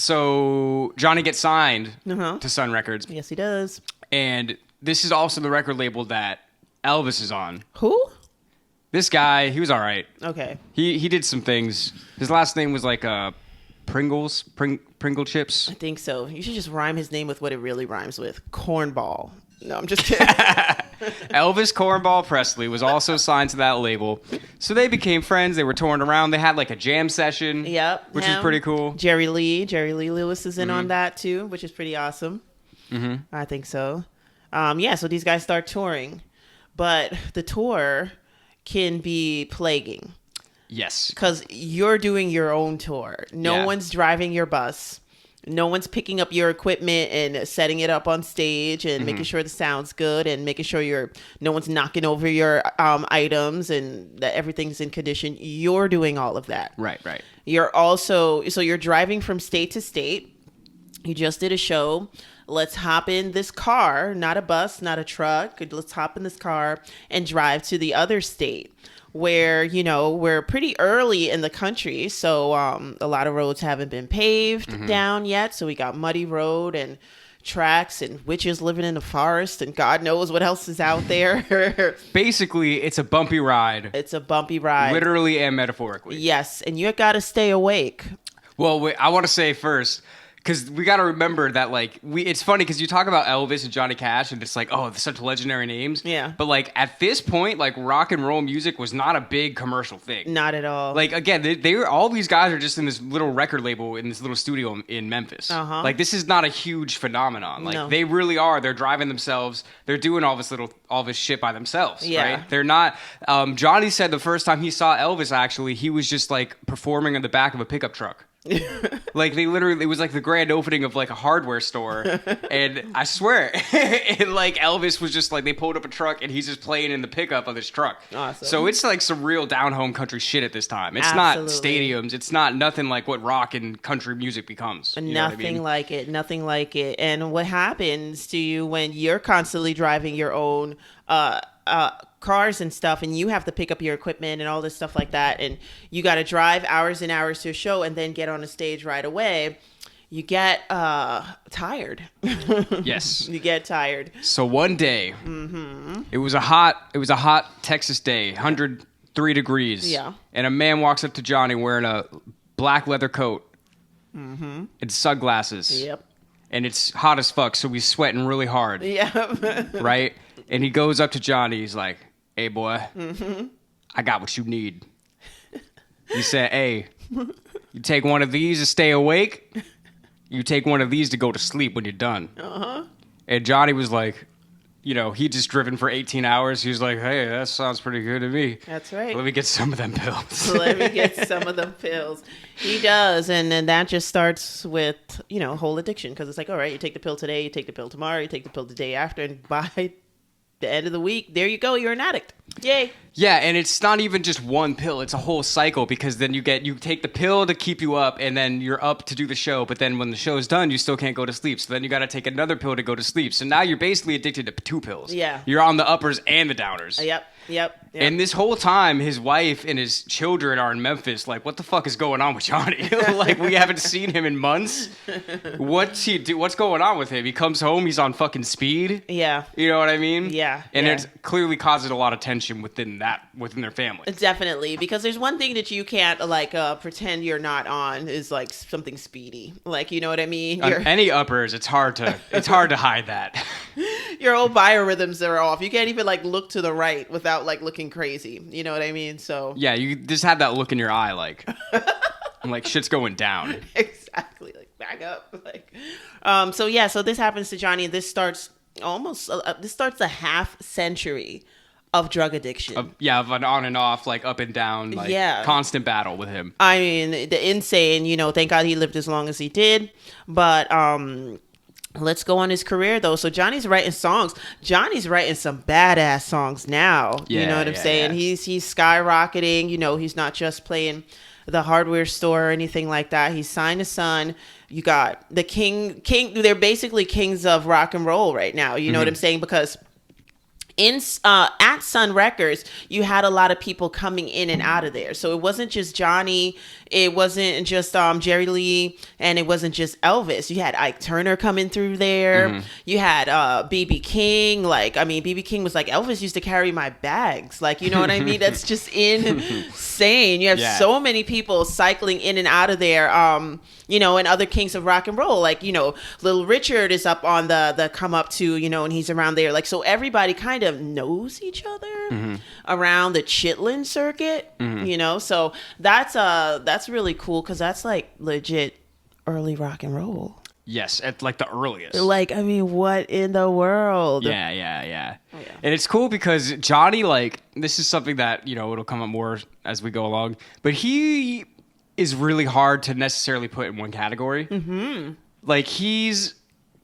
So Johnny gets signed to Sun Records. Yes, he does. And this is also the record label that Elvis is on. Who? This guy, he was all right. Okay. He did some things. His last name was like Pringle chips. I think so. You should just rhyme his name with what it really rhymes with. Cornball. No, I'm just kidding. Elvis Cornball Presley was also signed to that label. So they became friends. They were touring around. They had like a jam session. Yep. Which is pretty cool. Jerry Lee Lewis is in on that too, which is pretty awesome. I think so. So these guys start touring. But the tour can be plaguing. Yes. Because you're doing your own tour. No one's driving your bus. No one's picking up your equipment and setting it up on stage and making sure the sound's good and making sure no one's knocking over your items and that everything's in condition. You're doing all of that. Right. You're driving from state to state. You just did a show. Let's hop in this car, not a bus, not a truck. Let's hop in this car and drive to the other state where, we're pretty early in the country. So a lot of roads haven't been paved down yet. So we got muddy road and tracks and witches living in the forest and God knows what else is out there. Basically, it's a bumpy ride. It's a bumpy ride. Literally and metaphorically. Yes. And you got to stay awake. Well, wait, I want to say first, because we got to remember that, it's funny because you talk about Elvis and Johnny Cash, and it's like, oh, they're such legendary names. Yeah. But, at this point, rock and roll music was not a big commercial thing. Not at all. Again, they were, all these guys are just in this little record label, in this little studio in Memphis. This is not a huge phenomenon. No. They really are. They're driving themselves. They're doing all this shit by themselves, right? They're not... Johnny said the first time he saw Elvis, actually, he was just, performing on the back of a pickup truck. They literally, it was the grand opening of a hardware store, and I swear, and Elvis was just they pulled up a truck and he's just playing in the pickup of this truck. Awesome. So it's some real down home country shit at this time. It's Absolutely. not stadiums. It's not nothing like what rock and country music becomes. Nothing like it. Nothing like it. And what happens to you when you're constantly driving your own cars and stuff, and you have to pick up your equipment and all this stuff like that, and you got to drive hours and hours to a show and then get on a stage right away, you get tired. Yes. You get tired. So one day, it was a hot Texas day, 103 degrees. Yeah. And a man walks up to Johnny wearing a black leather coat and sunglasses. Yep. And it's hot as fuck, so he's sweating really hard. Yep. Right? And he goes up to Johnny. He's like, hey, boy, I got what you need. He said, hey, you take one of these to stay awake. You take one of these to go to sleep when you're done. And Johnny was like, he just driven for 18 hours. He was like, hey, that sounds pretty good to me. That's right. Let me get some of them pills. Let me get some of them pills. He does. And then that just starts with, whole addiction. Because it's like, all right, you take the pill today, you take the pill tomorrow, you take the pill the day after. And by the end of the week, there you go, you're an addict. Yay. Yeah, and it's not even just one pill. It's a whole cycle, because then you take the pill to keep you up, and then you're up to do the show. But then when the show's done, you still can't go to sleep. So then you got to take another pill to go to sleep. So now you're basically addicted to 2 pills. Yeah. You're on the uppers and the downers. Yep. And this whole time, his wife and his children are in Memphis. What the fuck is going on with Johnny? We haven't seen him in months. What's he do? What's going on with him? He comes home, he's on fucking speed. Yeah. You know what I mean? Yeah. And it clearly causes a lot of tension within their family. Definitely, because there's one thing that you can't pretend you're not on is something speedy. You know what I mean? Any uppers, it's hard to hide that. Your old biorhythms are off. You can't even look to the right without looking crazy. You know what I mean? So yeah, you just have that look in your eye, I'm shit's going down. Exactly. Back up. So this happens to Johnny, and this starts a half century of drug addiction. Of an on and off, up and down, constant battle with him. I mean, the insane, thank God he lived as long as he did. But let's go on his career, though. So Johnny's writing songs. Johnny's writing some badass songs now. Yeah, you know what I'm saying? Yeah. He's skyrocketing. He's not just playing the hardware store or anything like that. He's signed to Sun. You got the king. They're basically kings of rock and roll right now. You know what I'm saying? Because at Sun Records, you had a lot of people coming in and out of there. So it wasn't just Johnny, it wasn't just Jerry Lee, and it wasn't just Elvis. You had Ike Turner coming through there. You had BB King. Like, I mean, BB King was like, Elvis used to carry my bags. Like, you know what I mean? That's just insane. You have so many people cycling in and out of there. You know, and other kings of rock and roll, like, you know, Little Richard is up on the come up to, you know, and he's around there. Like, so everybody kind of knows each other around the Chitlin circuit, you know. So that's really cool, because that's like legit early rock and roll. Yes, at like the earliest. Like, I mean, what in the world? Yeah. And it's cool because Johnny, like, this is something that, you know, it'll come up more as we go along, but he is really hard to necessarily put in one category. Like, he's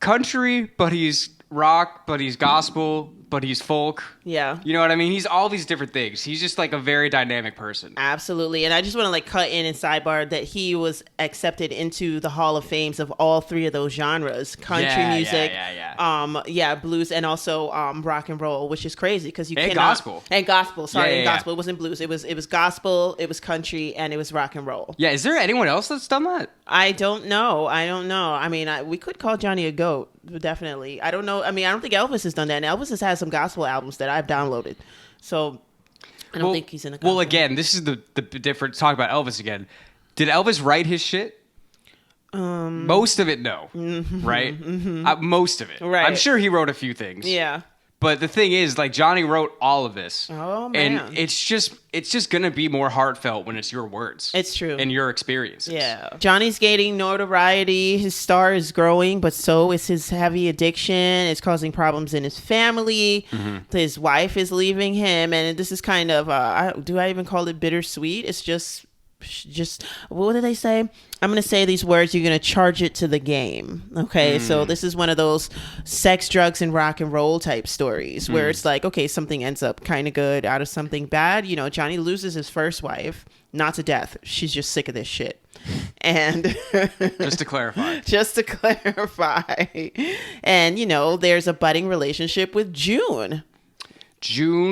country, but he's rock, but he's gospel, but he's folk. Yeah. You know what I mean? He's all these different things. He's just like a very dynamic person. Absolutely. And I just want to like cut in and sidebar that he was accepted into the Hall of Fames of all three of those genres: country music, blues, and also rock and roll, which is crazy because you cannot. Gospel. And gospel. Sorry, gospel. It wasn't blues. It was gospel, it was country, and it was rock and roll. Yeah, is there anyone else that's done that? I don't know. I mean, we could call Johnny a goat, definitely. I don't know. I mean, I don't think Elvis has done that. And Elvis has had some gospel albums that I've downloaded. So I don't think he's in a gospel. Well, again, this is the different talk about Elvis again. Did Elvis write his shit? Most of it, no. Right? Most of it. Right. I'm sure he wrote a few things. Yeah. But the thing is, like, Johnny wrote all of this. Oh, man. And it's just going to be more heartfelt when it's your words. It's true. And your experiences. Yeah. Johnny's gaining notoriety. His star is growing, but so is his heavy addiction. It's causing problems in his family. His wife is leaving him. And this is kind of, do I even call it bittersweet? It's just what do they say? I'm going to say these words. You're going to charge it to the game. Okay. So this is one of those sex, drugs, and rock and roll type stories where it's like, okay, something ends up kind of good out of something bad. You know, Johnny loses his first wife, not to death. She's just sick of this shit. And just to clarify. And, you know, there's a budding relationship with June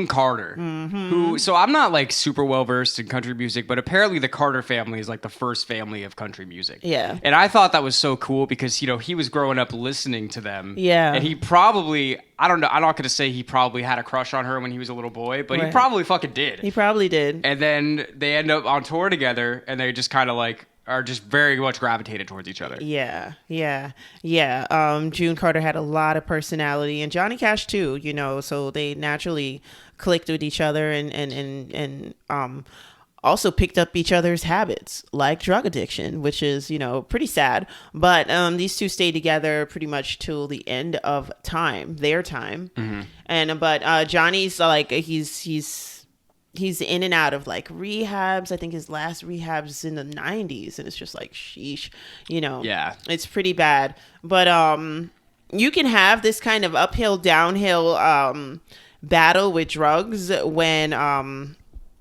Carter, who, so I'm not like super well versed in country music, but apparently the Carter family is like the first family of country music. Yeah. And I thought that was so cool because, you know, he was growing up listening to them. Yeah. And he probably, I don't know, I'm not going to say he probably had a crush on her when he was a little boy, but Right. he probably fucking did. He probably did. And then they end up on tour together and they just kind of like are just very much gravitated towards each other. Yeah. June Carter had a lot of personality, and Johnny Cash too, you know, so they naturally clicked with each other and also picked up each other's habits, like drug addiction, which is, you know, pretty sad. But these two stayed together pretty much till the end of time, their time. But Johnny's like, he's in and out of like rehabs. I think his last rehab's in the 90s, and it's just like, sheesh, you know. Yeah, it's pretty bad. But you can have this kind of uphill downhill battle with drugs when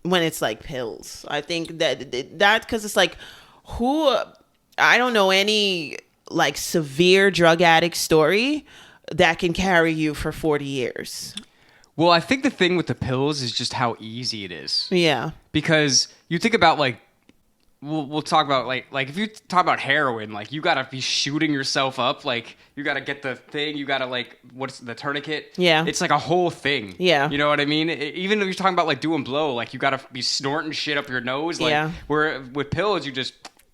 it's like pills. I think that because it's like, I don't know any like severe drug addict story that can carry you for 40 years. Well, I think the thing with the pills is just how easy it is. Yeah. Because you think about like, we'll talk about like if you talk about heroin, like you gotta be shooting yourself up, like you gotta get the thing, you gotta like, what's the tourniquet? Yeah. It's like a whole thing. Yeah. You know what I mean? Even if you're talking about like doing blow, like you gotta be snorting shit up your nose. Like, where with pills,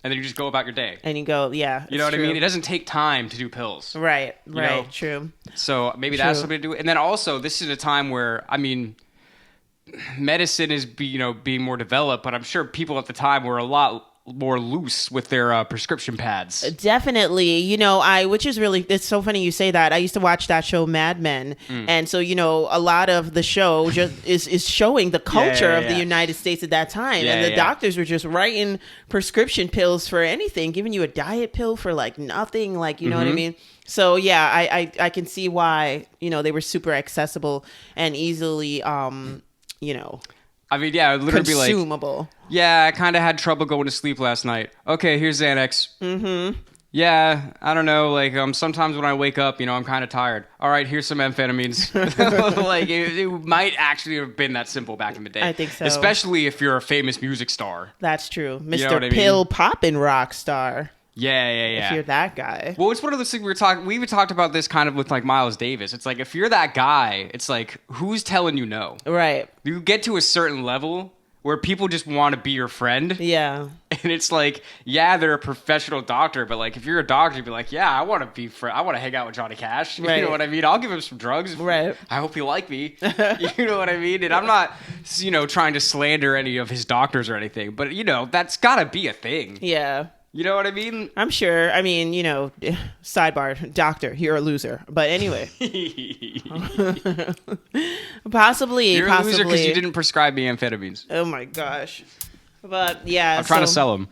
and then you just go about your day. And you go, yeah. You know what I mean? It doesn't take time to do pills. Right, you know? True. So maybe that's something to do. And then also, this is a time where, I mean, medicine is being more developed, but I'm sure people at the time were a lot more loose with their prescription pads. Definitely. You know, which is really, it's so funny you say that. I used to watch that show Mad Men. And so, you know, a lot of the show just is showing the culture of the United States at that time. And the doctors were just writing prescription pills for anything, giving you a diet pill for like nothing, like, you know what I mean? So yeah, I can see why, you know, they were super accessible and easily, you know, I mean, yeah, it would literally consumable. Be like, yeah, I kind of had trouble going to sleep last night. Okay, here's Xanax. Yeah, I don't know. Like, sometimes when I wake up, I'm kind of tired. All right, here's some amphetamines. Like, it might actually have been that simple back in the day. I think so. Especially if you're a famous music star. That's true. Mr. You know what I mean? Pill Poppin' Rock Star. Yeah. If you're that guy. Well, it's one of those things we even talked about this kind of with like Miles Davis. It's like, if you're that guy, it's like, who's telling you no? Right. You get to a certain level where people just want to be your friend. Yeah. And it's like, yeah, they're a professional doctor, but like, if you're a doctor, you'd be like, yeah, I want to hang out with Johnny Cash. Right. You know what I mean? I'll give him some drugs. Right. I hope you like me. You know what I mean? And I'm not, trying to slander any of his doctors or anything, but that's gotta be a thing. Yeah. You know what I mean? I'm sure. I mean, sidebar, doctor, you're a loser. But anyway. Possibly. You're a loser because you didn't prescribe me amphetamines. Oh my gosh. But yeah. I'm trying to sell them.